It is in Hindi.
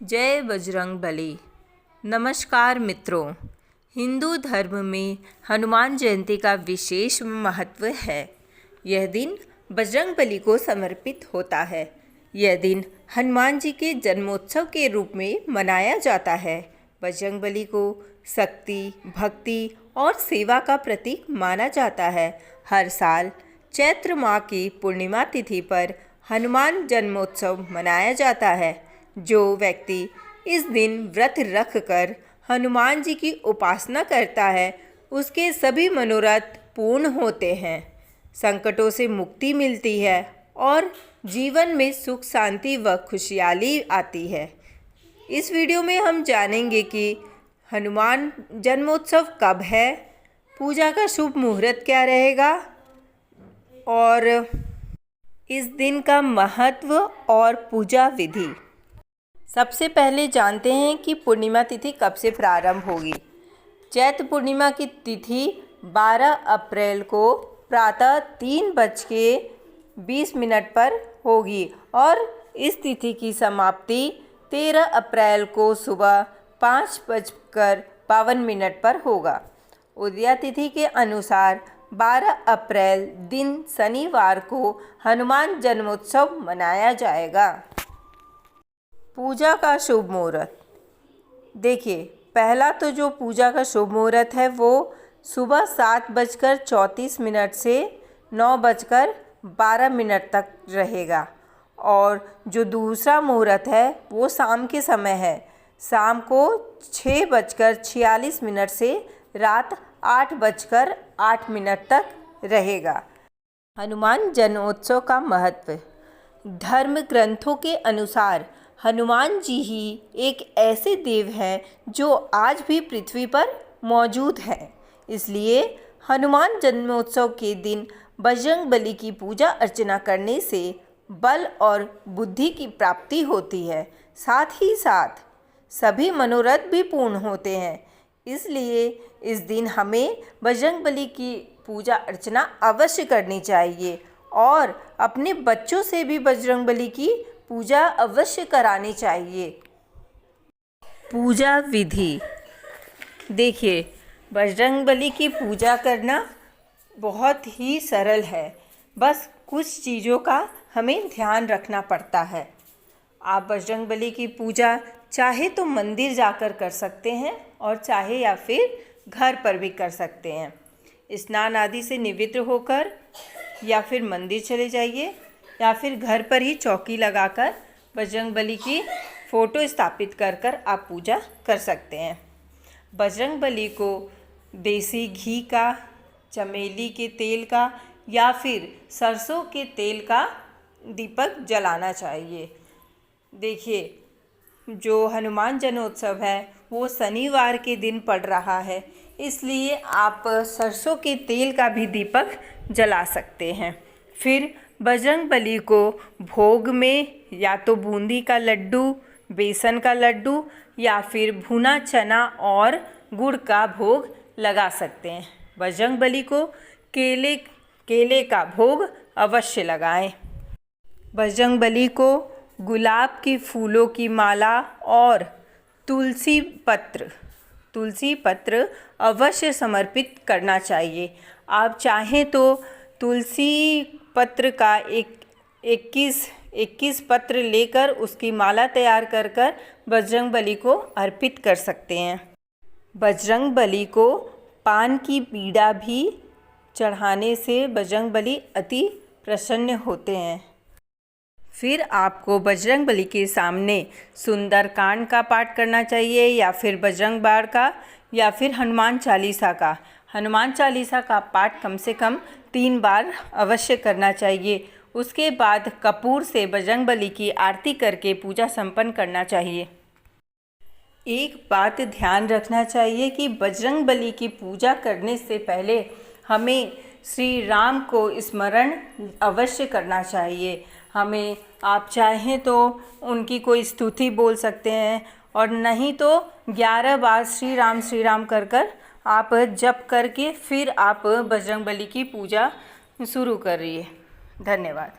जय बजरंग बली। नमस्कार मित्रों, हिंदू धर्म में हनुमान जयंती का विशेष महत्व है। यह दिन बजरंग बली को समर्पित होता है। यह दिन हनुमान जी के जन्मोत्सव के रूप में मनाया जाता है। बजरंग बली को शक्ति, भक्ति और सेवा का प्रतीक माना जाता है। हर साल चैत्र माह की पूर्णिमा तिथि पर हनुमान जन्मोत्सव मनाया जाता है। जो व्यक्ति इस दिन व्रत रख कर हनुमान जी की उपासना करता है, उसके सभी मनोरथ पूर्ण होते हैं, संकटों से मुक्ति मिलती है और जीवन में सुख, शांति व खुशहाली आती है। इस वीडियो में हम जानेंगे कि हनुमान जन्मोत्सव कब है, पूजा का शुभ मुहूर्त क्या रहेगा और इस दिन का महत्व और पूजा विधि। सबसे पहले जानते हैं कि पूर्णिमा तिथि कब से प्रारंभ होगी। चैत्र पूर्णिमा की तिथि 12 अप्रैल को प्रातः 3:20 पर होगी और इस तिथि की समाप्ति 13 अप्रैल को सुबह 5:52 पर होगा। उदया तिथि के अनुसार 12 अप्रैल दिन शनिवार को हनुमान जन्मोत्सव मनाया जाएगा। पूजा का शुभ मुहूर्त। देखिए, पहला तो जो पूजा का शुभ मुहूर्त है वो सुबह 7:34 से 9:12 तक रहेगा और जो दूसरा मुहूर्त है वो शाम के समय है। शाम को 6:46 से रात 8:08 तक रहेगा। हनुमान जन्मोत्सव का महत्व। धर्म ग्रंथों के अनुसार हनुमान जी ही एक ऐसे देव हैं जो आज भी पृथ्वी पर मौजूद हैं। इसलिए हनुमान जन्मोत्सव के दिन बजरंग बली की पूजा अर्चना करने से बल और बुद्धि की प्राप्ति होती है। साथ ही साथ सभी मनोरथ भी पूर्ण होते हैं। इसलिए इस दिन हमें बजरंग बली की पूजा अर्चना अवश्य करनी चाहिए और अपने बच्चों से भी बजरंग बली की पूजा अवश्य करानी चाहिए। पूजा विधि। देखिए, बजरंग बली की पूजा करना बहुत ही सरल है। बस कुछ चीज़ों का हमें ध्यान रखना पड़ता है। आप बजरंग बली की पूजा चाहे तो मंदिर जाकर कर सकते हैं और चाहे या फिर घर पर भी कर सकते हैं। स्नान आदि से निवृत्त होकर या फिर मंदिर चले जाइए या फिर घर पर ही चौकी लगाकर बजरंग बली की फ़ोटो स्थापित कर आप पूजा कर सकते हैं। बजरंग बली को देसी घी का, चमेली के तेल का या फिर सरसों के तेल का दीपक जलाना चाहिए। देखिए, जो हनुमान जन्मोत्सव है वो शनिवार के दिन पड़ रहा है, इसलिए आप सरसों के तेल का भी दीपक जला सकते हैं। फिर बजरंग बली को भोग में या तो बूंदी का लड्डू, बेसन का लड्डू या फिर भुना चना और गुड़ का भोग लगा सकते हैं। बजरंग बली को केले का भोग अवश्य लगाएं। बजरंग बली को गुलाब के फूलों की माला और तुलसी पत्र अवश्य समर्पित करना चाहिए। आप चाहें तो तुलसी पत्र का 21 पत्र लेकर उसकी माला तैयार कर बजरंग बली को अर्पित कर सकते हैं। बजरंग बली को पान की बीड़ा भी चढ़ाने से बजरंग बली अति प्रसन्न होते हैं। फिर आपको बजरंग बली के सामने सुंदरकांड का पाठ करना चाहिए या फिर बजरंग बाण का या फिर हनुमान चालीसा का। हनुमान चालीसा का पाठ कम से कम 3 बार अवश्य करना चाहिए। उसके बाद कपूर से बजरंग बली की आरती करके पूजा संपन्न करना चाहिए। एक बात ध्यान रखना चाहिए कि बजरंग बली की पूजा करने से पहले हमें श्री राम को स्मरण अवश्य करना चाहिए। आप चाहें तो उनकी कोई स्तुति बोल सकते हैं और नहीं तो 11 बार श्री राम कर आप जप करके फिर आप बजरंग बली की पूजा शुरू करिए। धन्यवाद।